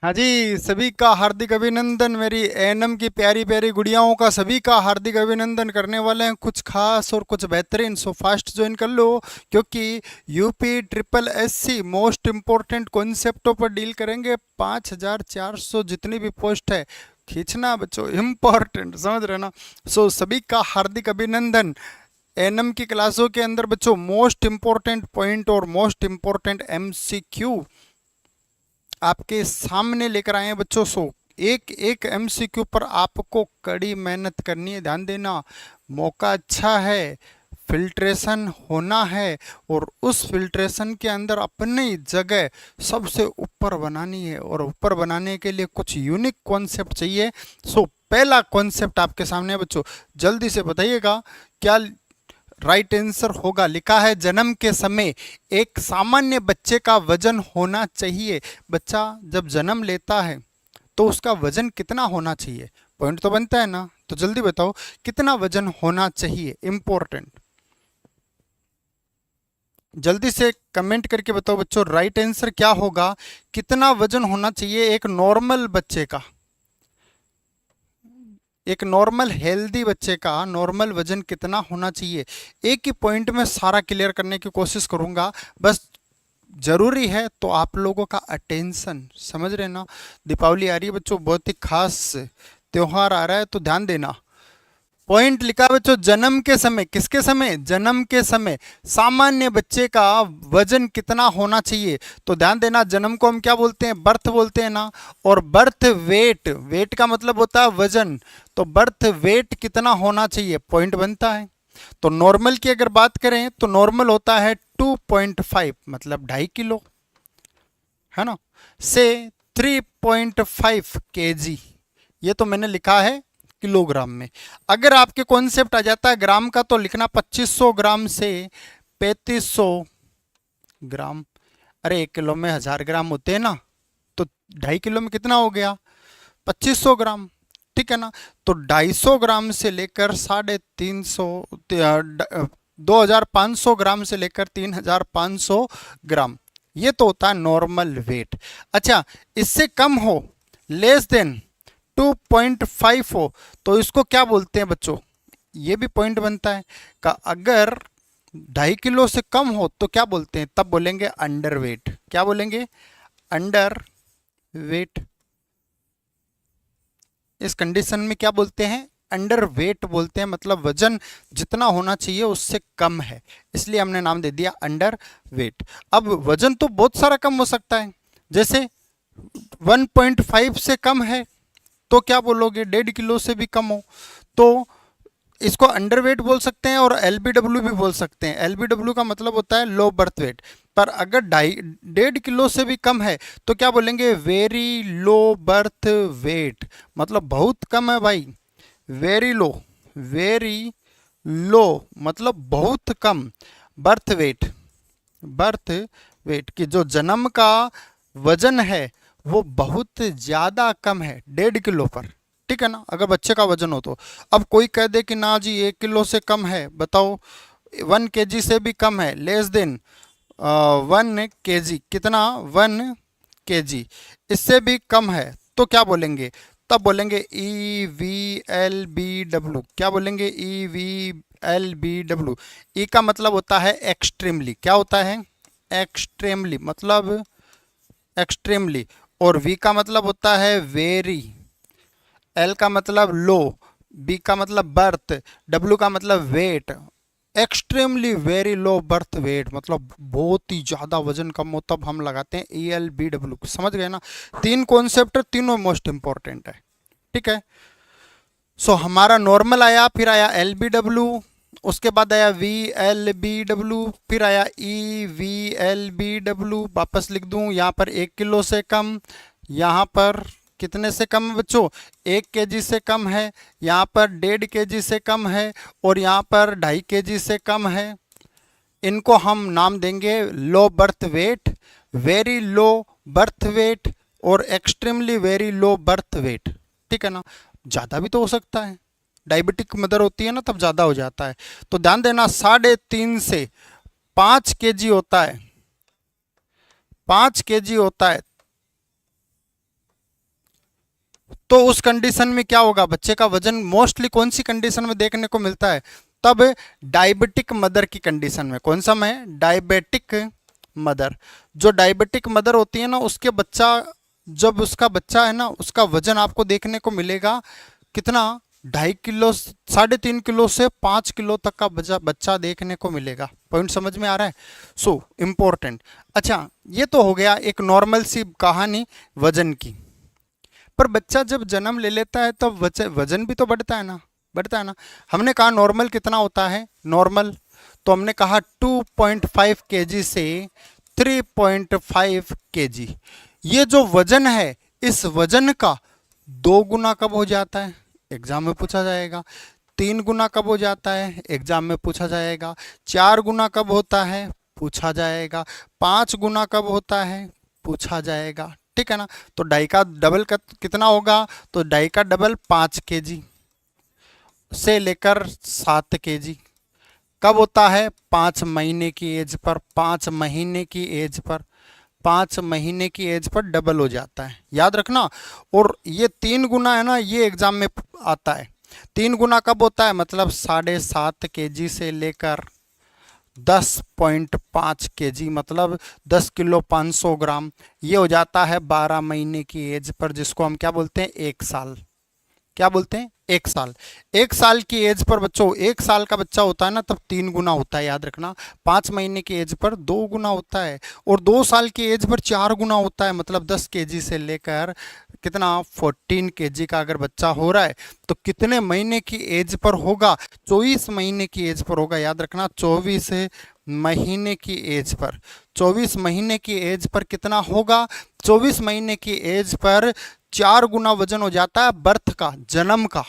हाँ जी, सभी का हार्दिक अभिनंदन। मेरी एएनएम की प्यारी प्यारी गुड़ियाओं का सभी का हार्दिक अभिनंदन करने वाले हैं कुछ खास और कुछ बेहतरीन। सो फास्ट ज्वाइन कर लो, क्योंकि UP triple SC most important कॉन्सेप्टों पर डील करेंगे। 5400 जितनी भी पोस्ट है खींचना बच्चों इम्पोर्टेंट, समझ रहे ना। सो सभी का हार्दिक अभिनंदन। एएनएम की क्लासों के अंदर बच्चों मोस्ट इम्पोर्टेंट पॉइंट और मोस्ट इम्पोर्टेंट एमसीक्यू आपके सामने लेकर आए हैं बच्चों। सो एक एक एमसीक्यू पर आपको कड़ी मेहनत करनी है, ध्यान देना। मौका अच्छा है, फिल्ट्रेशन होना है और उस फिल्ट्रेशन के अंदर अपनी जगह सबसे ऊपर बनानी है, और ऊपर बनाने के लिए कुछ यूनिक कॉन्सेप्ट चाहिए। सो पहला कॉन्सेप्ट आपके सामने है बच्चों, जल्दी से बताइएगा क्या राइट आंसर होगा। लिखा है जन्म के समय एक सामान्य बच्चे का वजन होना चाहिए। बच्चा जब जन्म लेता है तो उसका वजन कितना होना चाहिए? पॉइंट तो बनता है ना, तो जल्दी बताओ कितना वजन होना चाहिए, इंपॉर्टेंट। जल्दी से कमेंट करके बताओ बच्चों, राइट आंसर क्या होगा? कितना वजन होना चाहिए एक नॉर्मल बच्चे का? एक नॉर्मल हेल्दी बच्चे का नॉर्मल वजन कितना होना चाहिए? एक ही पॉइंट में सारा क्लियर करने की कोशिश करूंगा, बस जरूरी है तो आप लोगों का अटेंशन, समझ रहे ना। दीपावली आ रही है बच्चों, बहुत ही खास त्योहार आ रहा है, तो ध्यान देना। पॉइंट लिखा है बच्चों, जन्म के समय, किसके समय? जन्म के समय सामान्य बच्चे का वजन कितना होना चाहिए। तो ध्यान देना, जन्म को हम क्या बोलते हैं? बर्थ बोलते हैं ना। और बर्थ वेट, वेट का मतलब होता है वजन, तो बर्थ वेट कितना होना चाहिए, पॉइंट बनता है। तो नॉर्मल की अगर बात करें तो नॉर्मल होता है 2.5, मतलब 2.5 किलो, है ना, से 3.5 kg। ये तो मैंने लिखा है किलोग्राम में। अगर आपके कॉन्सेप्ट आ जाता है ग्राम का, तो लिखना 2500 ग्राम से 3500 ग्राम। अरे 1 किलो में 1000 ग्राम होते हैं ना, तो 2.5 किलो में कितना हो गया? 2500 ग्राम, ठीक है ना। तो 250 ग्राम से लेकर 350, 2500 ग्राम से लेकर 3500 ग्राम, ये तो होता है नॉर्मल वेट। अच्छा, इससे कम हो, लेस देन 2.5 हो, तो इसको क्या बोलते हैं बच्चों? ये भी पॉइंट बनता है का अगर 2.5 किलो से कम हो तो क्या बोलते हैं? तब बोलेंगे अंडर वेट। क्या बोलेंगे? Under weight. इस कंडीशन में क्या बोलते हैं? अंडर वेट बोलते हैं, मतलब वजन जितना होना चाहिए उससे कम है, इसलिए हमने नाम दे दिया अंडर वेट। अब वजन तो बहुत सारा कम हो सकता है, जैसे 1.5 से कम है तो क्या बोलोगे? 1.5 किलो से भी कम हो तो इसको अंडरवेट बोल सकते हैं, और एलबीडब्ल्यू भी बोल सकते हैं। एलबीडब्ल्यू का मतलब होता है लो बर्थ वेट। पर अगर 1.5 किलो से भी कम है तो क्या बोलेंगे? वेरी लो बर्थ वेट, मतलब बहुत कम है भाई। वेरी लो, वेरी लो मतलब बहुत कम। बर्थ वेट, बर्थ वेट की जो जन्म का वजन है वो बहुत ज़्यादा कम है 1.5 किलो पर, ठीक है ना, अगर बच्चे का वजन हो तो। अब कोई कह दे कि ना जी 1 किलो से कम है, बताओ 1 kg से भी कम है, लेस देन 1 kg, कितना? 1 kg, इससे भी कम है तो क्या बोलेंगे? तब बोलेंगे EVLBW। क्या बोलेंगे? EVLBW। ई का मतलब होता है एक्सट्रीमली। क्या होता है? एक्सट्रीमली, मतलब एक्सट्रीमली। और वी का मतलब होता है वेरी, एल का मतलब लो, बी का मतलब बर्थ, डब्ल्यू का मतलब weight. Extremely very low birth weight मतलब बहुत ही ज़्यादा वजन कम हो, तब हम लगाते हैं ELBW। समझ गए ना? तीन कॉन्सेप्ट, तीनों मोस्ट इंपॉर्टेंट है, ठीक है। सो हमारा नॉर्मल आया, फिर आया LBW, उसके बाद आया VLBW, फिर आया EVLBW। वापस लिख दूं, यहाँ पर 1 किलो से कम, यहाँ पर कितने से कम है बच्चों? 1 kg से कम है, यहाँ पर 1.5 kg से कम है, और यहाँ पर 2.5 kg से कम है। इनको हम नाम देंगे low birth weight, very low birth weight, और extremely very low birth weight, ठीक है ना। ज़्यादा भी तो हो सकता है, डायबिटिक मदर होती है ना, तब ज़्यादा हो जाता है। तो ध्यान देना, 3.5 से 5 kg होता है, 5 kg होता है तो उस कंडीशन में क्या होगा, बच्चे का वजन मोस्टली कौन सी कंडीशन में देखने को मिलता है, तब डायबिटिक मदर की कंडीशन में। कौन सा में, डायबिटिक मदर। जो डायबिटिक मदर होती है ना, उसके बच्चा, जब उसका बच्चा है ना, उसका वजन आपको देखने को मिलेगा कितना, 2.5 किलो, 3.5 किलो से 5 किलो तक का बच्चा देखने को मिलेगा। पॉइंट समझ में आ रहा है? So important. अच्छा, ये तो हो गया एक नॉर्मल सी कहानी वजन की। पर बच्चा जब जन्म ले लेता है तब वजन भी तो बढ़ता है ना, बढ़ता है ना। हमने कहा नॉर्मल कितना होता है, नॉर्मल तो हमने कहा 2.5 kg से 3.5 kg। ये जो वजन है, इस वजन का 2 गुना कब हो जाता है, एग्जाम में पूछा जाएगा। 3 गुना कब हो जाता है, एग्जाम में पूछा जाएगा। 4 गुना कब होता है, पूछा जाएगा। 5 गुना कब होता है, पूछा जाएगा। ठीक है ना। तो डाई का डबल कितना होगा, तो डाई का डबल 5 kg से लेकर 7 kg कब होता है, 5 महीने की एज पर। 5 महीने की एज पर, 5 महीने की एज पर डबल हो जाता है, याद रखना। और ये 3 गुना है ना, ये एग्जाम में आता है। 3 गुना कब होता है, मतलब 7.5 kg से लेकर 10.5 kg, मतलब 10 किलो 500 ग्राम। ये हो जाता है 12 महीने की एज पर, जिसको हम क्या बोलते हैं, 1 साल। क्या बोलते हैं, 1 साल। 1 साल की एज पर बच्चों, 1 साल का बच्चा होता है ना, तब 3 गुना होता है, याद रखना। 5 महीने की एज पर 2 गुना होता है, और 2 साल की एज पर 4 गुना होता है, मतलब 10 kg से लेकर कितना, 14 kg का अगर बच्चा हो रहा है तो कितने महीने की एज पर होगा, 24 महीने की एज पर होगा, याद रखना। 24 महीने की एज पर, 24 महीने की एज पर कितना होगा, 24 महीने की एज पर 4 गुना वजन हो जाता है बर्थ का, जन्म का।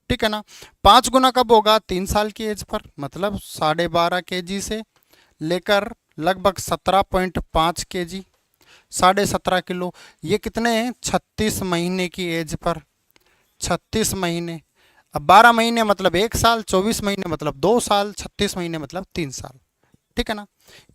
ठीक है ना। 5 गुना कब होगा, 3 साल की एज पर, मतलब 12.5 kg से लेकर लगभग 17.5 kg, 17.5 किलो। ये कितने हैं, 36 महीने की एज पर, 36 महीने। अब 12 महीने मतलब 1 साल, 24 महीने मतलब 2 साल, 36 महीने मतलब 3 साल। ठीक है ना।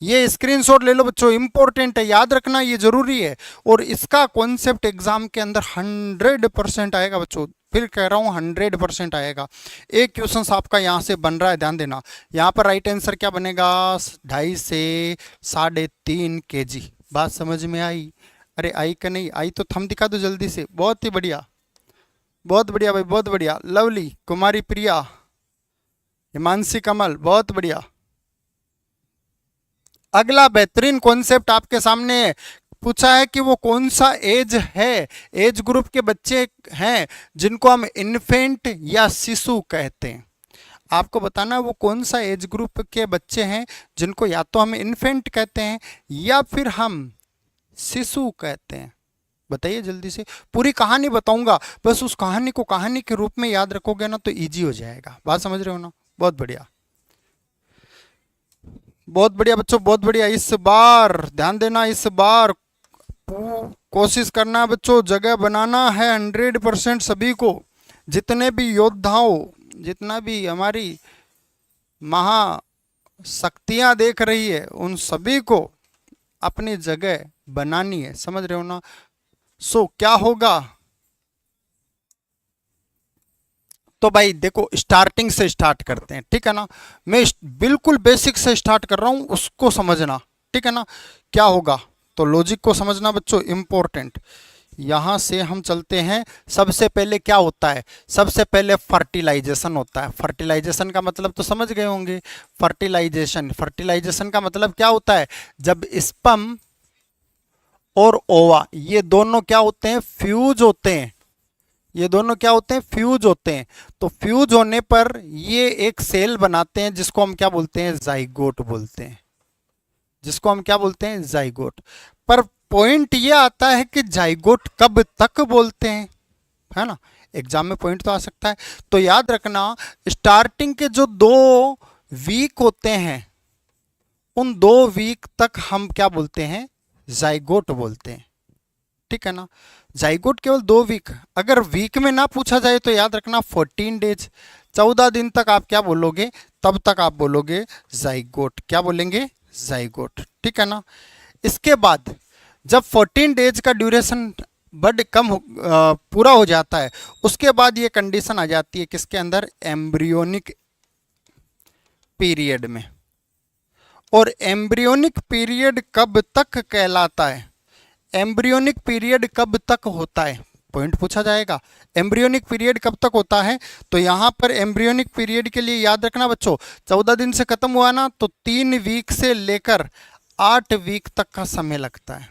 ये स्क्रीनशॉट ले लो बच्चों, इंपॉर्टेंट है, याद रखना, ये जरूरी है। और इसका कॉन्सेप्ट एग्जाम के अंदर 100% आएगा बच्चों, फिर कह रहा हूं 100% आएगा। एक क्वेश्चन आपका यहां से बन रहा है, ध्यान देना। यहां पर राइट आंसर क्या बनेगा, 2.5 से 3.5 kg। बात समझ में आई? अरे आई का नहीं आई तो थम दिखा दो जल्दी से। बहुत ही बढ़िया, बहुत बढ़िया भाई, बहुत बढ़िया। लवली, कुमारी प्रिया, हिमांशी कमल, बहुत बढ़िया। अगला बेहतरीन कॉन्सेप्ट आपके सामने पूछा है कि वो कौन सा एज है, एज ग्रुप के बच्चे हैं जिनको हम इन्फेंट या शिशु कहते हैं। आपको बताना है वो कौन सा एज ग्रुप के बच्चे हैं जिनको या तो हम इन्फेंट कहते हैं या फिर हम शिशु कहते हैं। बताइए जल्दी से। पूरी कहानी बताऊंगा, बस उस कहानी को कहानी के रूप में याद रखोगे ना तो इजी हो जाएगा। बात समझ रहे हो ना? बहुत बढ़िया, बहुत बढ़िया बच्चों, बहुत बढ़िया। इस बार ध्यान देना, इस बार कोशिश करना बच्चों, जगह बनाना है 100% सभी को। जितने भी योद्धाओं, जितना भी हमारी महाशक्तियां देख रही है, उन सभी को अपनी जगह बनानी है, समझ रहे हो ना। सो क्या होगा, तो भाई देखो स्टार्टिंग से स्टार्ट करते हैं, ठीक है ना। मैं बिल्कुल बेसिक से स्टार्ट कर रहा हूं, उसको समझना, ठीक है ना। क्या होगा, तो लॉजिक को समझना बच्चों, इंपॉर्टेंट। यहां से हम चलते हैं। सबसे पहले क्या होता है, सबसे पहले फर्टिलाइजेशन होता है। फर्टिलाइजेशन का मतलब तो समझ गए होंगे। फर्टिलाइजेशन, फर्टिलाइजेशन का मतलब क्या होता है, जब स्पर्म और ओवा ये दोनों क्या होते हैं, फ्यूज होते हैं। ये दोनों क्या होते हैं, फ्यूज होते हैं। तो फ्यूज होने पर ये एक सेल बनाते हैं जिसको हम क्या बोलते हैं, जाइगोट बोलते हैं। जिसको हम क्या बोलते हैं, जाइगोट। पर पॉइंट ये आता है कि जाइगोट कब तक बोलते हैं, है ना। एग्जाम में पॉइंट तो आ सकता है। तो याद रखना, स्टार्टिंग के जो 2 वीक होते हैं, उन 2 वीक तक हम क्या बोलते हैं, जाइगोट बोलते हैं। ठीक है ना। जाइगोट केवल 2 वीक, अगर वीक में ना पूछा जाए तो याद रखना 14 डेज, 14 दिन तक आप क्या बोलोगे, तब तक आप बोलोगे जाइगोट। क्या बोलेंगे, जाइगोट। ठीक है ना। इसके बाद जब 14 डेज का ड्यूरेशन बड कम पूरा हो जाता है, उसके बाद ये कंडीशन आ जाती है किसके अंदर, एम्ब्रियोनिक पीरियड में। और एम्ब्रियोनिक पीरियड कब तक कहलाता है, एम्ब्रियोनिक पीरियड कब तक होता है, पॉइंट पूछा जाएगा, एम्ब्रियोनिक पीरियड कब तक होता है। तो यहाँ पर एम्ब्रियोनिक पीरियड के लिए याद रखना बच्चों, 14 दिन से खत्म हुआ ना, तो 3 वीक से लेकर 8 वीक तक का समय लगता है।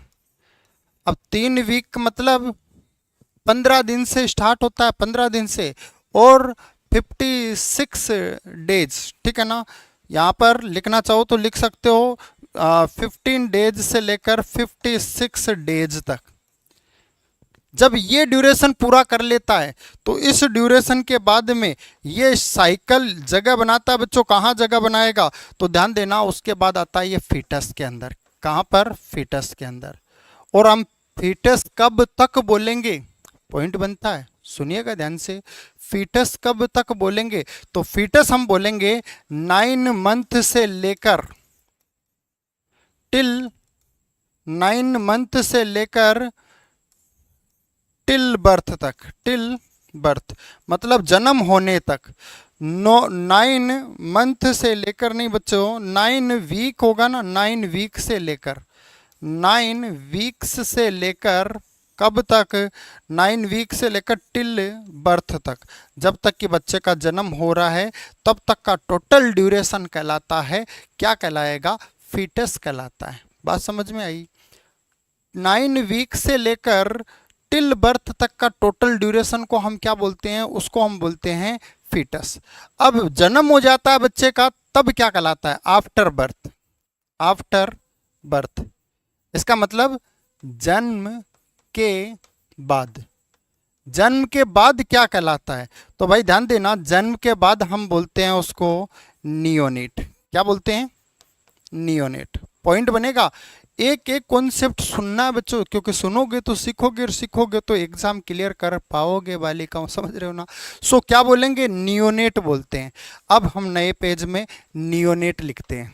अब 3 वीक मतलब 15 दिन से स्टार्ट होता है, 15 दिन से, और 56 डेज, ठीक है ना। यहाँ पर लिखना चाहो तो लिख सकते हो 15 डेज से लेकर 56 डेज तक। जब ये ड्यूरेशन पूरा कर लेता है तो इस ड्यूरेशन के बाद में ये साइकिल जगह बनाता है बच्चों, कहाँ जगह बनाएगा, तो ध्यान देना उसके बाद आता है ये फीटस के अंदर। कहाँ पर, फीटस के अंदर। और हम फीटस कब तक बोलेंगे, पॉइंट बनता है, सुनिएगा ध्यान से, फीटस कब तक बोलेंगे, तो फीटस हम बोलेंगे 9 मंथ से लेकर टिल 9 मंथ से लेकर टिल बर्थ तक, टिल बर्थ मतलब जन्म होने तक। 9 मंथ से लेकर नहीं बच्चों, 9 वीक होगा ना, 9 वीक से लेकर, 9 वीक्स से लेकर कब तक, 9 वीक से लेकर टिल बर्थ तक, जब तक कि बच्चे का जन्म हो रहा है तब तक का टोटल ड्यूरेशन कहलाता है, क्या कहलाएगा, फीटस कहलाता है। बात समझ में आई। 9 वीक से लेकर टिल बर्थ तक का टोटल ड्यूरेशन को हम क्या बोलते हैं, उसको हम बोलते हैं फीटस। अब जन्म हो जाता है बच्चे का तब क्या कहलाता है, आफ्टर बर्थ, आफ्टर बर्थ। इसका मतलब जन्म के बाद, जन्म के बाद क्या कहलाता है, तो भाई ध्यान देना, जन्म के बाद हम बोलते हैं उसको नियोनेट। क्या बोलते हैं, नियोनेट। पॉइंट बनेगा। एक एक कॉन्सेप्ट सुनना है बच्चों, क्योंकि सुनोगे तो सीखोगे, और सीखोगे तो एग्जाम क्लियर कर पाओगे बालिकाओं, समझ रहे हो ना। सो क्या बोलेंगे, नियोनेट बोलते हैं। अब हम नए पेज में नियोनेट लिखते हैं,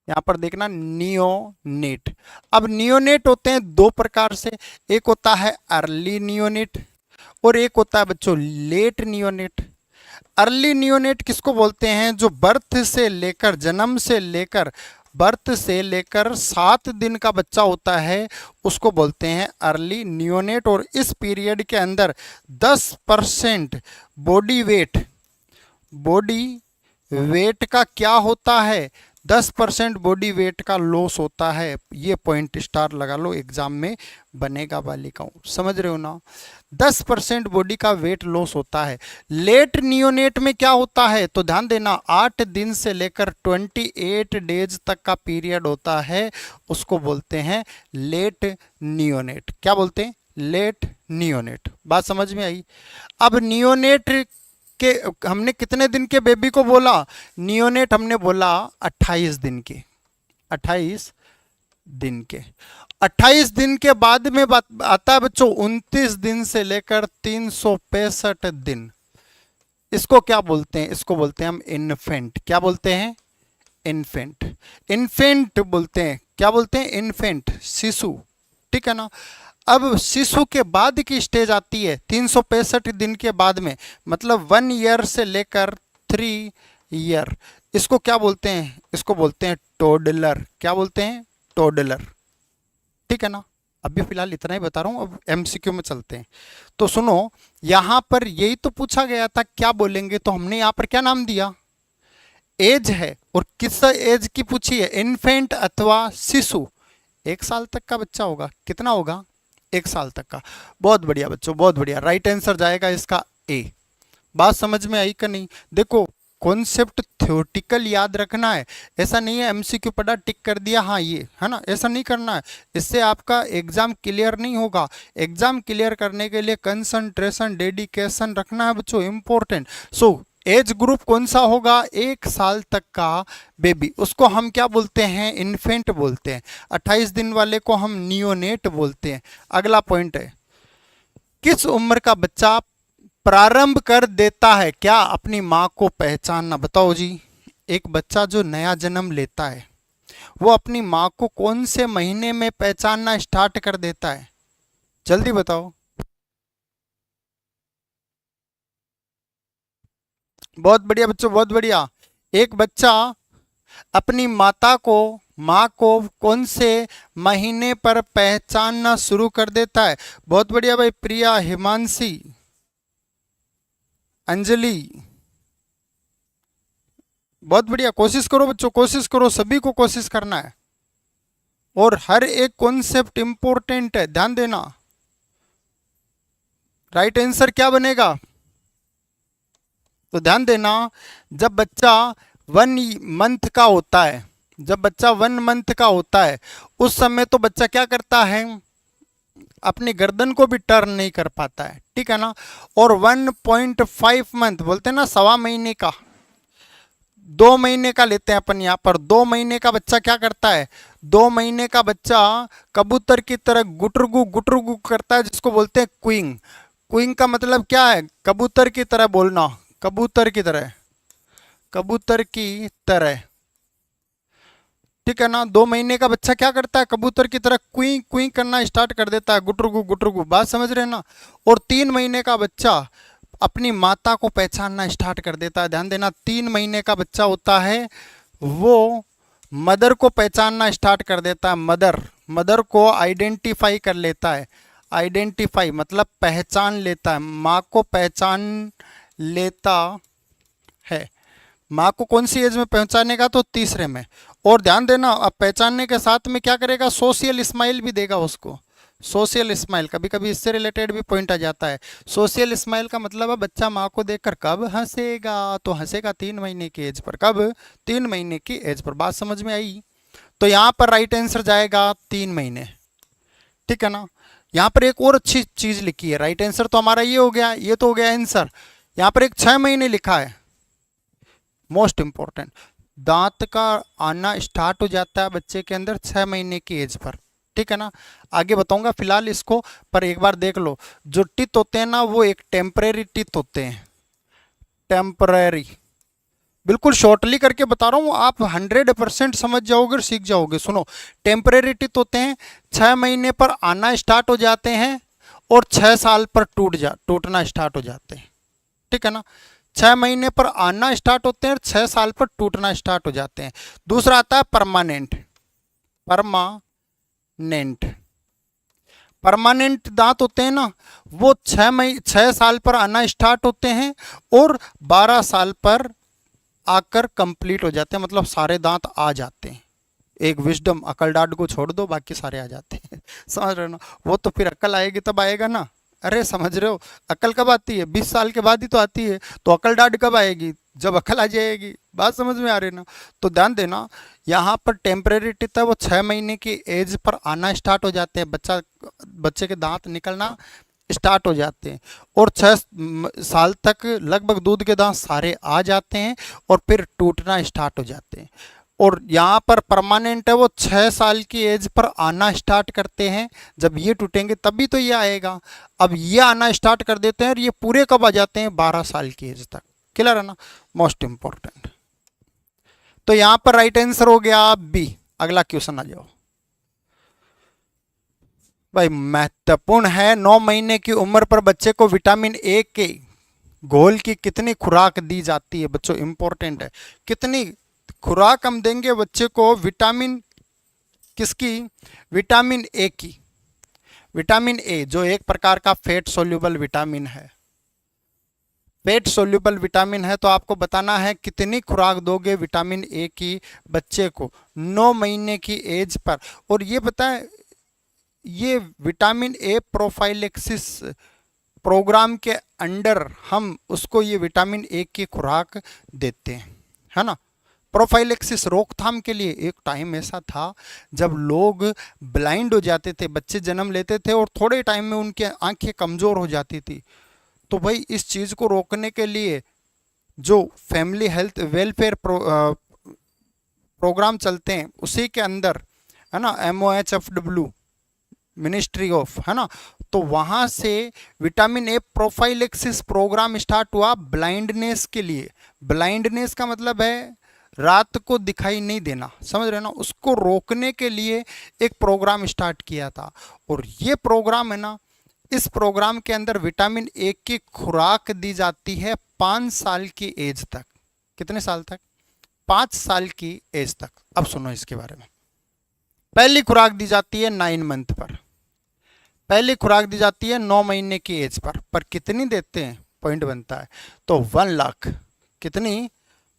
यहाँ पर देखना नियोनेट। अब नियोनेट होते हैं 2 प्रकार से, एक होता है अर्ली नियोनेट और एक होता है बच्चों लेट नियोनेट। अर्ली नियोनेट किसको बोलते हैं, जो बर्थ से लेकर, जन्म से लेकर, बर्थ से लेकर 7 दिन का बच्चा होता है, उसको बोलते हैं अर्ली नियोनेट। और इस पीरियड के अंदर 10% बॉडी वेट, बॉडी वेट का क्या होता है, 10% बॉडी वेट का लॉस होता है। ये पॉइंट स्टार लगा लो, एग्जाम में बनेगा बालिकाओं, समझ रहे हो ना। 10% बॉडी का वेट लॉस होता है। लेट नियोनेट में क्या होता है, तो ध्यान देना 8 दिन से लेकर 28 डेज तक का पीरियड होता है, उसको बोलते हैं लेट नियोनेट। क्या बोलते हैं, लेट नियोनेट। बात समझ में आई। अब नियोनेट के हमने कितने दिन के बेबी को बोला, नियोनेट हमने बोला 28 दिन के, 28 दिन के। 28 दिन के बाद में आता है बच्चों 29 दिन से लेकर 365 दिन। इसको क्या बोलते हैं, इसको बोलते हैं हम इन्फेंट। क्या बोलते हैं, इन्फेंट। इन्फेंट बोलते हैं, क्या बोलते हैं, इन्फेंट, शिशु, ठीक है ना। अब शिशु के बाद की स्टेज आती है 365 दिन के बाद में, मतलब 1 ईयर से लेकर 3 ईयर। इसको क्या बोलते हैं, इसको बोलते हैं टोडलर। क्या बोलते हैं, टोडलर, ठीक है ना। अभी फिलहाल इतना ही बता रहा हूँ, अब एमसीक्यू में चलते हैं। तो सुनो, यहाँ पर यही तो पूछा गया था, क्या बोलेंगे, तो हमने यहाँ पर क्या नाम दिया, एज है, और किस एज की पूछी है, इन्फेंट अथवा शिशु। 1 साल तक का बच्चा होगा, कितना होगा, 1 साल तक का। बहुत बढ़िया बच्चों, बहुत बढ़िया, राइट आंसर जाएगा इसका ए। बात समझ में आई कि नहीं। देखो कॉन्सेप्ट थ्योरेटिकल याद रखना है, ऐसा नहीं है एमसीक्यू पढ़ा टिक कर दिया हाँ ये है ना, ऐसा नहीं करना है। इससे आपका एग्जाम क्लियर नहीं होगा। एग्जाम क्लियर करने के लिए कंसंट्रेशन, डेडिकेशन रखना है बच्चों, इंपॉर्टेंट। सो एज ग्रुप कौन सा होगा, 1 साल तक का बेबी, उसको हम क्या बोलते हैं, इन्फेंट बोलते हैं। 28 दिन वाले को हम नियोनेट बोलते हैं। अगला पॉइंट है, किस उम्र का बच्चा प्रारंभ कर देता है क्या अपनी माँ को पहचानना, बताओ जी। एक बच्चा जो नया जन्म लेता है वो अपनी माँ को कौन से महीने में पहचानना स्टार्ट कर देता है, जल्दी बताओ। बहुत बढ़िया बच्चों, बहुत बढ़िया। एक बच्चा अपनी माँ को कौन से महीने पर पहचानना शुरू कर देता है? बहुत बढ़िया भाई, प्रिया, हिमांशी, अंजलि। बहुत बढ़िया, कोशिश करो बच्चों, कोशिश करो, सभी को कोशिश करना है। और हर एक कॉन्सेप्ट इंपॉर्टेंट है, ध्यान देना। राइट आंसर क्या बनेगा? तो ध्यान देना, जब बच्चा 1 मंथ का होता है, जब बच्चा 1 मंथ का होता है, उस समय तो बच्चा क्या करता है? अपनी गर्दन को भी टर्न नहीं कर पाता है, ठीक है ना। और 1.5 मंथ बोलते हैं ना, 1.25 महीने का, 2 महीने का लेते हैं अपन यहाँ पर। 2 महीने का बच्चा क्या करता है? 2 महीने का बच्चा कबूतर की तरह गुटरगु गुटरगु करता है, जिसको बोलते हैं क्विंग। क्विंग का मतलब क्या है? कबूतर की तरह बोलना, कबूतर की तरह, कबूतर की तरह, ठीक है ना। 2 महीने का बच्चा क्या करता है? कबूतर की तरह क्वी क्वी करना स्टार्ट कर देता है, गुटरगु गुटरगु, बात समझ रहे हैं ना। और 3 महीने का बच्चा अपनी माता को पहचानना स्टार्ट कर देता है। ध्यान देना, 3 महीने का बच्चा होता है वो मदर को पहचानना स्टार्ट कर देता है, मदर, मदर को आइडेंटिफाई कर लेता है। आइडेंटिफाई मतलब पहचान लेता है, माँ को पहचान लेता है। माँ को कौन सी एज में पहचानेगा? तो तीसरे में। और ध्यान देना, अब पहचानने के साथ में क्या करेगा? सोशल स्माइल भी देगा उसको। सोशल स्माइल, कभी कभी इससे रिलेटेड भी पॉइंट आ जाता है। सोशल स्माइल का मतलब है बच्चा माँ को देखकर कब हंसेगा? तो हंसेगा 3 महीने की एज पर। कब? 3 महीने की एज पर। बात समझ में आई? तो यहाँ पर राइट आंसर जाएगा 3 महीने, ठीक है ना। यहाँ पर एक और अच्छी चीज लिखी है, राइट आंसर तो हमारा ये हो गया, ये तो हो गया आंसर। यहाँ पर एक 6 महीने लिखा है, मोस्ट इंपॉर्टेंट। दांत का आना स्टार्ट हो जाता है बच्चे के अंदर 6 महीने की एज पर, ठीक है ना। आगे बताऊंगा फिलहाल इसको, पर एक बार देख लो। जो टीथ होते हैं ना, वो एक टेम्परेरी टीथ होते हैं, टेम्परेरी। बिल्कुल शॉर्टली करके बता रहा हूँ, आप 100% समझ जाओगे और सीख जाओगे। सुनो, टेम्परेरी टीथ होते हैं, 6 महीने पर आना स्टार्ट हो जाते हैं और 6 साल पर टूटना स्टार्ट हो जाते हैं, ठीक है ना। 6 महीने पर आना स्टार्ट होते हैं और 6 साल पर टूटना स्टार्ट हो जाते हैं। दूसरा आता है परमानेंट। परमानेंट, परमानेंट दांत होते हैं ना, वो 6 साल पर आना स्टार्ट होते हैं और 12 साल पर आकर कंप्लीट हो जाते हैं, मतलब सारे दांत आ जाते हैं। एक विजडम, अकल डांट को छोड़ दो, बाकी सारे आ जाते हैं। समझ रहे हो ना? वो तो फिर अकल आएगी तब आएगा ना। अरे समझ रहे हो, अकल कब आती है? 20 साल के बाद ही तो आती है। तो अकल डांट कब आएगी? जब अकल आ जाएगी। बात समझ में आ रही ना? तो ध्यान देना, यहाँ पर टेम्परेरी टीथ है, वो 6 महीने की एज पर आना स्टार्ट हो जाते हैं, बच्चे के दांत निकलना स्टार्ट हो जाते हैं और 6 साल तक लगभग दूध के दांत सारे आ जाते हैं और फिर टूटना स्टार्ट हो जाते हैं। और यहाँ पर परमानेंट है, वो 6 साल की एज पर आना स्टार्ट करते हैं। जब ये टूटेंगे तभी तो ये आएगा। अब ये आना स्टार्ट कर देते हैं और ये पूरे कब आ जाते हैं? 12 साल की एज तक। क्लियर है ना? Most important. तो यहाँ पर राइट आंसर हो गया बी। अगला क्वेश्चन आ जाओ भाई, महत्वपूर्ण है। 9 महीने की उम्र पर बच्चे को विटामिन ए के घोल की कितनी खुराक दी जाती है? बच्चों इंपॉर्टेंट है, कितनी खुराक हम देंगे बच्चे को विटामिन किसकी? विटामिन ए की। विटामिन ए जो एक प्रकार का फैट सोल्यूबल विटामिन है, फैट सोल्यूबल विटामिन है। तो आपको बताना है कितनी खुराक दोगे विटामिन ए की बच्चे को 9 महीने की एज पर। और ये बताएं, ये विटामिन ए प्रोफाइलेक्सिस प्रोग्राम के अंडर हम उसको ये विटामिन ए की खुराक देते हैं, है ना। प्रोफाइलेक्सिस रोकथाम के लिए एक टाइम ऐसा था जब लोग ब्लाइंड हो जाते थे, बच्चे जन्म लेते थे और थोड़े टाइम में उनकी आंखें कमज़ोर हो जाती थी। तो भाई इस चीज़ को रोकने के लिए जो फैमिली हेल्थ वेलफेयर प्रोग्राम चलते हैं उसी के अंदर, है ना, MOHFW, मिनिस्ट्री ऑफ, है ना, तो वहाँ से vitamin A prophylaxis programme start हुआ ब्लाइंडनेस के लिए। ब्लाइंडनेस का मतलब है रात को दिखाई नहीं देना, समझ रहे हो ना, उसको रोकने के लिए एक प्रोग्राम स्टार्ट किया था। और ये प्रोग्राम है ना, इस प्रोग्राम के अंदर विटामिन ए की खुराक दी जाती है 5 साल की एज तक। कितने साल तक? 5 साल की एज तक। अब सुनो इसके बारे में। पहली खुराक दी जाती है 9 मंथ पर, पहली खुराक दी जाती है 9 महीने की एज पर कितनी देते हैं? पॉइंट बनता है। तो 1 लाख। कितनी?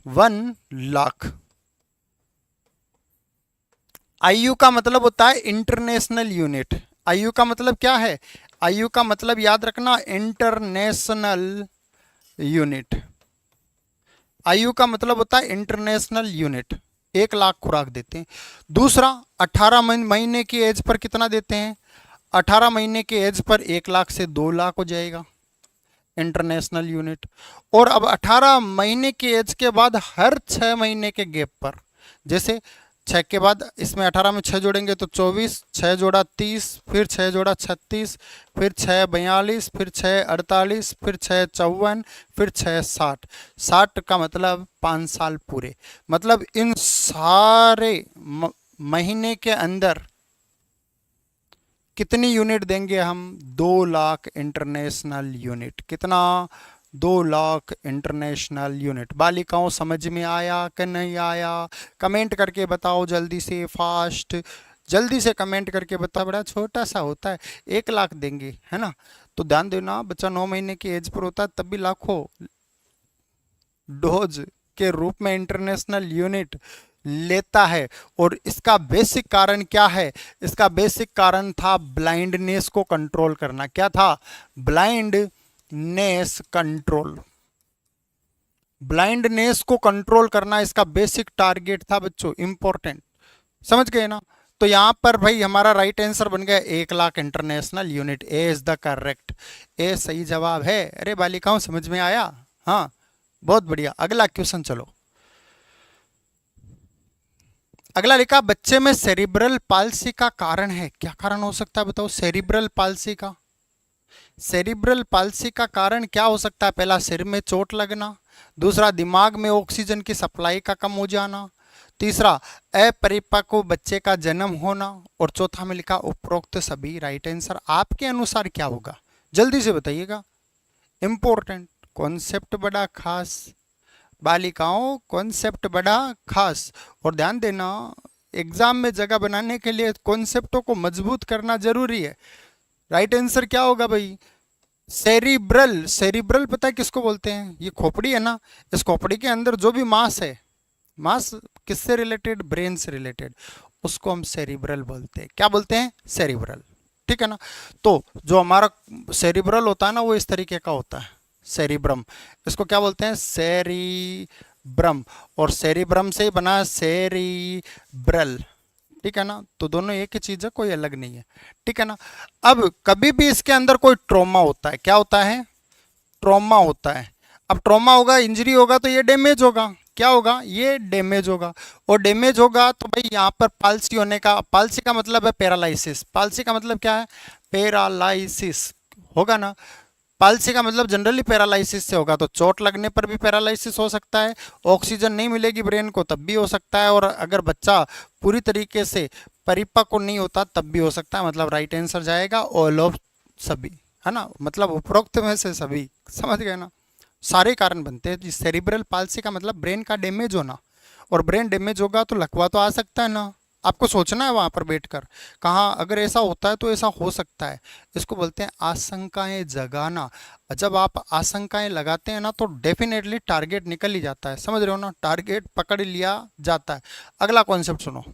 1 लाख। आईयू का मतलब होता है इंटरनेशनल यूनिट। आईयू का मतलब क्या है? आईयू का मतलब याद रखना, इंटरनेशनल यूनिट। आयु का मतलब होता है इंटरनेशनल यूनिट। 1 लाख खुराक देते हैं। दूसरा, 18 महीने की एज पर कितना देते हैं? 18 महीने के एज पर 1 लाख से 2 लाख हो जाएगा इंटरनेशनल यूनिट। और अब 18 महीने की एज के बाद हर 6 महीने के गैप पर, जैसे 6 के बाद इसमें 18 में 6 जोड़ेंगे तो 24, 6 जोड़ा 30, फिर 6 जोड़ा 36, फिर 6 42, फिर 6 48, फिर 6 54, फिर 6 60। 60 का मतलब 5 साल पूरे। मतलब इन सारे महीने के अंदर कितनी यूनिट देंगे हम? 2 लाख इंटरनेशनल यूनिट। कितना? 2 लाख इंटरनेशनल यूनिट। बालिकाओं समझ में आया कि नहीं आया? कमेंट करके बताओ जल्दी से, फास्ट, जल्दी से कमेंट करके बताओ। बड़ा छोटा सा होता है, 1 लाख देंगे, है ना? तो ध्यान देना, बच्चा 9 महीने की एज पर होता है तब भी लाखों डोज के रूप में इंटरनेशनल यूनिट लेता है। और इसका बेसिक कारण क्या है? इसका बेसिक कारण था ब्लाइंडनेस को कंट्रोल करना। क्या था? Blindness control. ब्लाइंडनेस को कंट्रोल करना इसका बेसिक टारगेट था बच्चों। इंपॉर्टेंट, समझ गए ना? तो यहां पर भाई हमारा राइट आंसर बन गया 1 lakh international unit. A is the correct, A सही जवाब है। अरे बालिकाओं समझ में आया? हाँ, बहुत बढ़िया। अगला क्वेश्चन चलो। अगला लिखा, बच्चे में सेरिब्रल पाल्सी का कारण है। क्या कारण हो सकता है बताओ? सेरिब्रल पाल्सी का, सेरिब्रल पाल्सी का कारण क्या हो सकता है? पहला, सिर में चोट लगना। दूसरा, दिमाग में ऑक्सीजन की सप्लाई का कम हो जाना। तीसरा, अपरिपक्व बच्चे का जन्म होना। और चौथा में लिखा उपरोक्त सभी। राइट आंसर आपके अनुसार क्या होगा? जल्दी से बताइएगा। इंपॉर्टेंट कॉन्सेप्ट बड़ा खास, बालिकाओं कॉन्सेप्ट बड़ा खास। और ध्यान देना, एग्जाम में जगह बनाने के लिए कॉन्सेप्टों को मजबूत करना जरूरी है। राइट आंसर क्या होगा भाई? सेरिब्रल। सेरिब्रल पता है किसको बोलते हैं? ये खोपड़ी है ना, इस खोपड़ी के अंदर जो भी मास है, मास किससे रिलेटेड? ब्रेन से रिलेटेड, उसको हम सेरिब्रल बोलते हैं। क्या बोलते हैं? सेरिब्रल। ठीक है ना? तो जो हमारा सेरिब्रल होता है ना, वो इस तरीके का होता है, सेरिब्रम। इसको क्या बोलते हैं? सेरिब्रम। और सेरिब्रम से ही बना सेरिब्रल। ठीक है ना? तो दोनों एक ही चीज है, कोई अलग नहीं है। ठीक है ना? अब कभी भी इसके अंदर कोई ट्रॉमा होता है, क्या होता है? ट्रॉमा होता है। अब ट्रॉमा होगा, इंजरी होगा तो ये डैमेज होगा। क्या होगा? ये डैमेज होगा। और डैमेज होगा तो भाई यहाँ पर पाल्सी होने का, पाल्सी का मतलब है पैरालाइसिस। पाल्सी का मतलब क्या है? पैरालाइसिस होगा ना। पाल्सी का मतलब जनरली पैरालाइसिस से होगा। तो चोट लगने पर भी पैरालाइसिस हो सकता है, ऑक्सीजन नहीं मिलेगी ब्रेन को तब भी हो सकता है, और अगर बच्चा पूरी तरीके से परिपक्व नहीं होता तब भी हो सकता है। मतलब राइट आंसर जाएगा ऑल ऑफ सभी, है ना? मतलब उपरोक्त में से सभी। समझ गए ना? सारे कारण बनते हैं। सेरिब्रल पाल्सी का मतलब ब्रेन का डैमेज होना, और ब्रेन डैमेज होगा तो लकवा तो आ सकता है ना। आपको सोचना है वहां पर बैठकर, कहाँ अगर ऐसा होता है तो ऐसा हो सकता है। इसको बोलते हैं आशंकाएं जगाना। जब आप आशंकाएं लगाते हैं ना तो डेफिनेटली टारगेट निकल ही जाता है। समझ रहे हो ना? टारगेट पकड़ लिया जाता है। अगला कॉन्सेप्ट सुनो।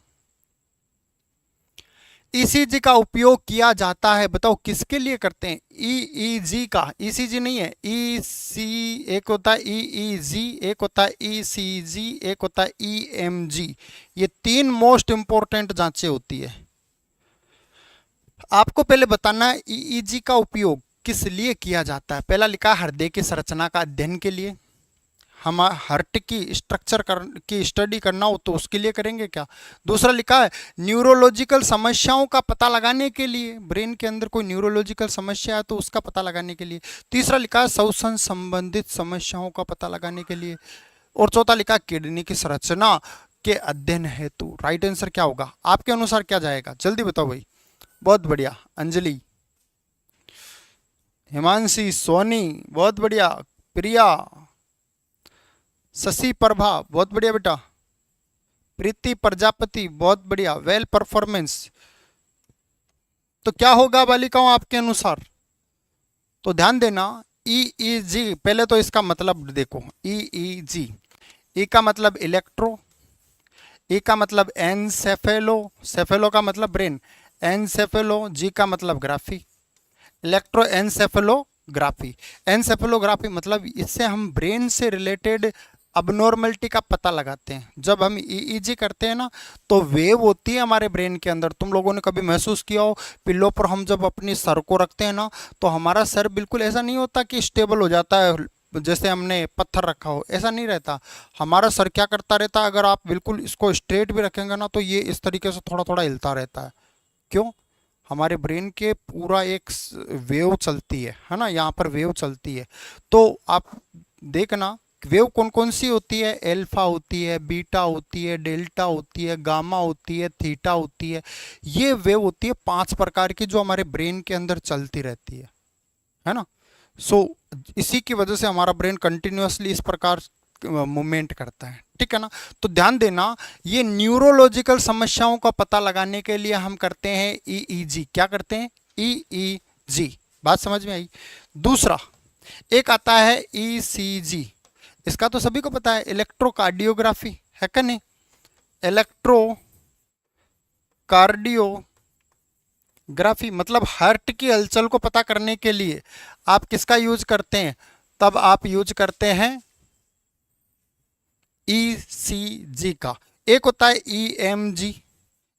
ईसीजी का उपयोग किया जाता है, बताओ किसके लिए करते हैं? ईईजी का, ईसीजी नहीं है, ईसी एक होता है, ईईजी एक होता है, ईसीजी एक होता है, ईएमजी। ये 3 मोस्ट इंपॉर्टेंट जांचें होती है। आपको पहले बताना है ईईजी का उपयोग किस लिए किया जाता है। पहला लिखा हृदय की संरचना का अध्ययन के लिए। हम हार्ट की स्ट्रक्चर की स्टडी करना हो तो उसके लिए करेंगे क्या? दूसरा लिखा है न्यूरोलॉजिकल समस्याओं का पता लगाने के लिए, ब्रेन के अंदर कोई न्यूरोलॉजिकल समस्या है तो उसका पता लगाने के लिए। तीसरा लिखा है श्वसन संबंधित समस्याओं का पता लगाने के लिए। और चौथा लिखा है किडनी की संरचना के अध्ययन हेतु। राइट आंसर क्या होगा आपके अनुसार? क्या जाएगा? जल्दी बताओ भाई। बहुत बढ़िया अंजलि। हिमांशी, सोनी, बहुत बढ़िया, प्रिया, शशि प्रभा, बहुत बढ़िया बेटा, प्रीति प्रजापति, बहुत बढ़िया, वेल परफॉर्मेंस। तो क्या होगा बालिकाओं आपके अनुसार? तो ध्यान देना, ईईजी, पहले तो इसका मतलब देखो, ईईजी, ई का मतलब इलेक्ट्रो, ई का मतलब एनसेफेलो, सेफेलो का मतलब ब्रेन, एनसेफेलो, जी का मतलब ग्राफी, इलेक्ट्रो एनसेफेलोग्राफी। एनसेफेलोग्राफी मतलब इससे हम ब्रेन से रिलेटेड अबनॉर्मलिटी का पता लगाते हैं। जब हम ईईजी करते हैं ना, तो वेव होती है हमारे ब्रेन के अंदर। तुम लोगों ने कभी महसूस किया हो, पिल्लों पर हम जब अपनी सर को रखते हैं ना, तो हमारा सर बिल्कुल ऐसा नहीं होता कि स्टेबल हो जाता है जैसे हमने पत्थर रखा हो, ऐसा नहीं रहता। हमारा सर क्या करता रहता है, अगर आप बिल्कुल इसको स्ट्रेट भी रखेंगे ना, तो ये इस तरीके से थोड़ा थोड़ा हिलता रहता है। क्यों? हमारे ब्रेन के पूरा एक वेव चलती है ना, यहाँ पर वेव चलती है। तो आप देखना वेव कौन कौन सी होती है, एल्फा होती है, बीटा होती है, डेल्टा होती है, गामा होती है, थीटा होती है। ये वेव होती है 5 प्रकार की, जो हमारे ब्रेन के अंदर चलती रहती है ना। सो इसी की वजह से हमारा ब्रेन कंटिन्यूअसली इस प्रकार मूवमेंट करता है, ठीक है ना। तो ध्यान देना, ये न्यूरोलॉजिकल समस्याओं का पता लगाने के लिए हम करते हैं ईईजी। क्या करते हैं? ईईजी। बात समझ में आई? दूसरा एक आता है ईसीजी, इसका तो सभी को पता है, इलेक्ट्रोकार्डियोग्राफी, है क्या नहीं? इलेक्ट्रोकार्डियोग्राफी मतलब हार्ट की हलचल को पता करने के लिए आप किसका यूज करते हैं? तब आप यूज करते हैं ईसीजी का। एक होता है ईएमजी,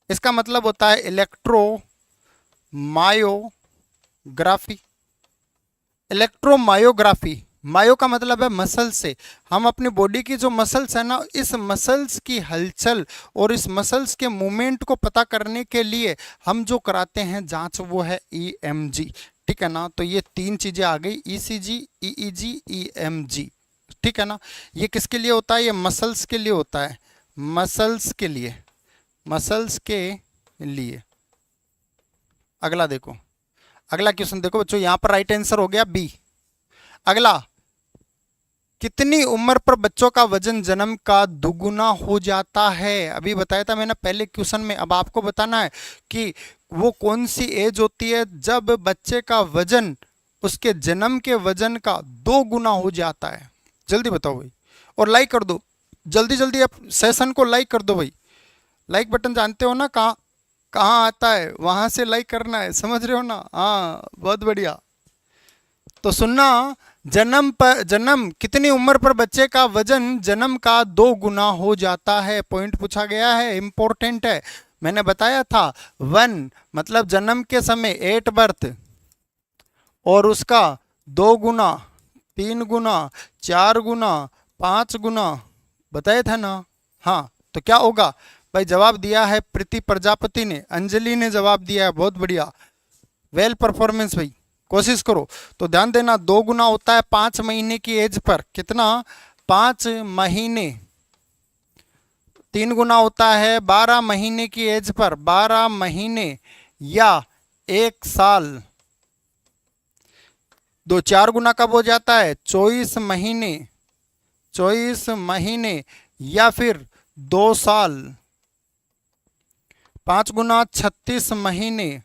इसका मतलब होता है इलेक्ट्रोमायोग्राफी। इलेक्ट्रोमायोग्राफी, मायो का मतलब है मसल से। हम अपनी बॉडी की जो मसल्स है ना, इस मसल्स की हलचल और इस मसल्स के मूवमेंट को पता करने के लिए हम जो कराते हैं जांच, वो है ईएमजी, ठीक है ना। तो ये 3 चीजें आ गई, ईसीजी, ईईजी, ईएमजी, ठीक है ना। ये किसके लिए होता है? ये मसल्स के लिए होता है, मसल्स के लिए, मसल्स के लिए। अगला देखो, अगला क्वेश्चन देखो बच्चों, यहां पर राइट आंसर हो गया बी। अगला, कितनी उम्र पर बच्चों का वजन जन्म का दुगुना हो जाता है? अभी बताया था मैंने पहले क्वेश्चन में। अब आपको बताना है कि वो कौन सी एज होती है जब बच्चे का वजन उसके जन्म के वजन का 2 गुना हो जाता है। जल्दी बताओ भाई, और लाइक कर दो जल्दी जल्दी, आप सेशन को लाइक कर दो भाई। लाइक बटन जानते हो ना, कहाँ कहाँ आता है, वहां से लाइक करना है, समझ रहे हो ना? हाँ, बहुत बढ़िया। तो सुनना, जन्म कितनी उम्र पर बच्चे का वजन जन्म का 2 गुना हो जाता है? पॉइंट पूछा गया है, इंपॉर्टेंट है। मैंने बताया था 1 मतलब जन्म के समय, 8 बर्थ, और उसका 2 गुना, 3 गुना, 4 गुना, 5 गुना, बताया था ना। हाँ, तो क्या होगा भाई? जवाब दिया है प्रीति प्रजापति ने, अंजलि ने जवाब दिया है, बहुत बढ़िया, वेल परफॉर्मेंस भाई, कोशिश करो। तो ध्यान देना, 2 गुना होता है 5 महीने की एज पर, कितना? 5 महीने। 3 गुना होता है 12 महीने की एज पर, 12 महीने या 1 साल। 4 गुना कब हो जाता है? 24 महीने, 24 महीने या फिर 2 साल। 5 गुना 36 महीने,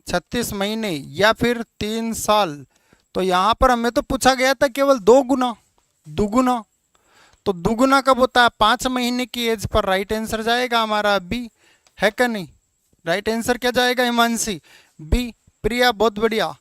36 महीने या फिर 3 साल। तो यहां पर हमें तो पूछा गया था केवल 2 गुना, दुगुना। तो दुगुना कब होता है? 5 महीने की एज पर। राइट आंसर जाएगा हमारा बी, है क्या नहीं? राइट आंसर क्या जाएगा हिमांशी? बी। प्रिया, बहुत बढ़िया,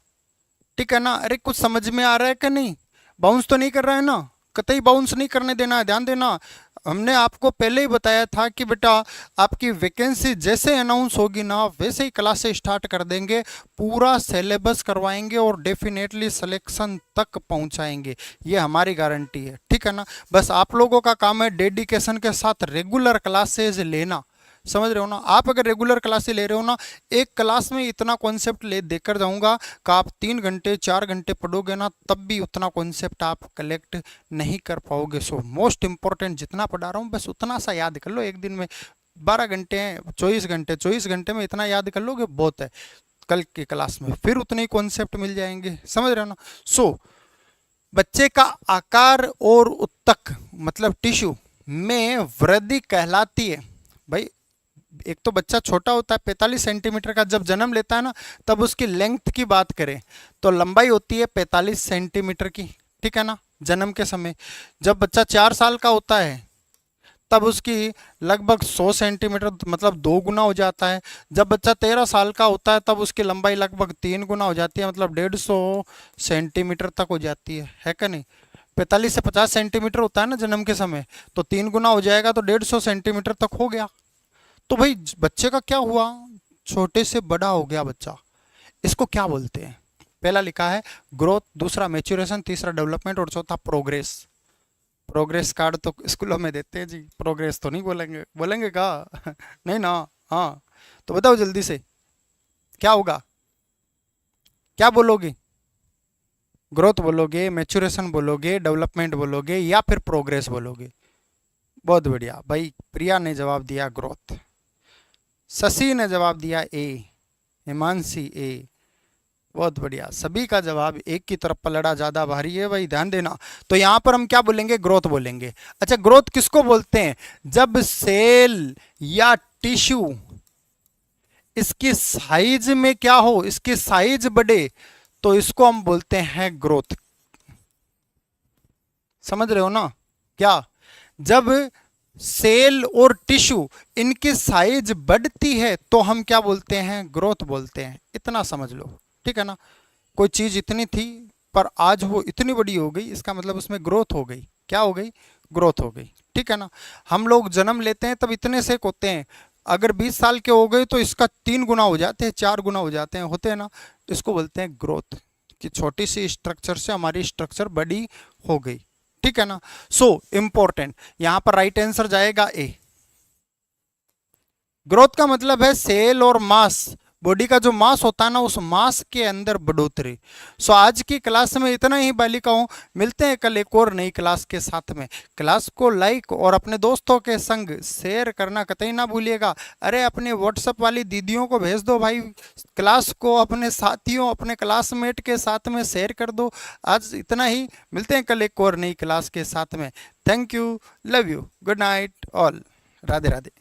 ठीक है ना। अरे कुछ समझ में आ रहा है क्या नहीं? बाउंस तो नहीं कर रहा है ना? कतई बाउंस नहीं करने देना है, ध्यान देना। हमने आपको पहले ही बताया था कि बेटा आपकी वैकेंसी जैसे अनाउंस होगी ना, वैसे ही क्लासेस स्टार्ट कर देंगे, पूरा सिलेबस करवाएंगे और डेफिनेटली सिलेक्शन तक पहुंचाएंगे, ये हमारी गारंटी है, ठीक है ना। बस आप लोगों का काम है डेडिकेशन के साथ रेगुलर क्लासेज लेना, समझ रहे हो ना। आप अगर रेगुलर क्लासेस ले रहे हो ना, एक क्लास में इतना कॉन्सेप्ट ले देकर जाऊंगा कि आप 3 घंटे 4 घंटे पढ़ोगे ना, तब भी उतना कॉन्सेप्ट आप कलेक्ट नहीं कर पाओगे। सो मोस्ट इंपॉर्टेंट जितना पढ़ा रहा हूँ बस उतना सा याद कर लो। एक दिन में 12 घंटे हैं, 24 घंटे, 24 घंटे में इतना याद कर लोगे बहुत है। कल की क्लास में फिर उतने ही कॉन्सेप्ट मिल जाएंगे, समझ रहे हो ना। सो बच्चे का आकार और उत्तक मतलब टिश्यू में वृद्धि कहलाती है। भाई एक तो बच्चा छोटा होता है 45 सेंटीमीटर का, जब जन्म लेता है ना तब उसकी लेंथ की बात करें तो लंबाई होती है 45 सेंटीमीटर की, ठीक है ना, जन्म के समय। जब बच्चा 4 साल का होता है तब उसकी लगभग 100 सेंटीमीटर मतलब 2 गुना हो जाता है। जब बच्चा 13 साल का होता है तब उसकी लंबाई लगभग 3 गुना हो जाती है, मतलब 150 सेंटीमीटर तक हो जाती है क्या नहीं। 45 से 50 सेंटीमीटर होता है ना जन्म के समय, तो 3 गुना हो जाएगा तो 150 सेंटीमीटर तक हो गया। तो भाई बच्चे का क्या हुआ, छोटे से बड़ा हो गया बच्चा। इसको क्या बोलते हैं, पहला लिखा है ग्रोथ, दूसरा मैच्योरेशन, तीसरा डेवलपमेंट और चौथा प्रोग्रेस। प्रोग्रेस कार्ड तो स्कूलों में देते हैं जी, प्रोग्रेस तो नहीं बोलेंगे, बोलेंगे का नहीं ना। हाँ तो बताओ जल्दी से क्या होगा, क्या बोलोगे, ग्रोथ बोलोगे, मैच्योरेशन बोलोगे, डेवलपमेंट बोलोगे या फिर प्रोग्रेस बोलोगे। बहुत बढ़िया भाई, प्रिया ने जवाब दिया ग्रोथ, शशि ने जवाब दिया ए, हिमांशी ए। बहुत बढ़िया, सभी का जवाब एक की तरफ पलड़ा ज्यादा भारी है भाई, ध्यान देना। तो यहां पर हम क्या बोलेंगे, ग्रोथ बोलेंगे। अच्छा ग्रोथ किसको बोलते हैं, जब सेल या टिश्यू इसकी साइज में क्या हो, इसकी साइज बढ़े तो इसको हम बोलते हैं ग्रोथ। समझ रहे हो ना क्या, जब सेल और टिश्यू इनकी साइज बढ़ती है तो हम क्या बोलते हैं, ग्रोथ बोलते हैं। इतना समझ लो, ठीक है ना। कोई चीज इतनी थी पर आज वो इतनी बड़ी हो गई, इसका मतलब उसमें ग्रोथ हो गई। क्या हो गई, ग्रोथ हो गई, ठीक है ना। हम लोग जन्म लेते हैं तब इतने से होते हैं, अगर 20 साल के हो गए तो इसका 3 गुना हो जाते हैं, 4 गुना हो जाते हैं, होते हैं ना। इसको बोलते हैं ग्रोथ, कि छोटी सी स्ट्रक्चर से हमारी स्ट्रक्चर बड़ी हो गई, ठीक है ना। सो इंपॉर्टेंट, यहां पर राइट आंसर जाएगा ए। ग्रोथ का मतलब है सेल और मास, बॉडी का जो मास होता है ना उस मास के अंदर बढ़ोतरी। सो आज की क्लास में इतना ही बालिकाओं, मिलते हैं कल एक और नई क्लास के साथ में। क्लास को लाइक और अपने दोस्तों के संग शेयर करना कतई ना भूलिएगा। अरे अपने व्हाट्सएप वाली दीदियों को भेज दो भाई, क्लास को अपने साथियों अपने क्लासमेट के साथ में शेयर कर दो। आज इतना ही, मिलते हैं कल एक और नई क्लास के साथ में। Thank you, love you, good night all, Radhe Radhe.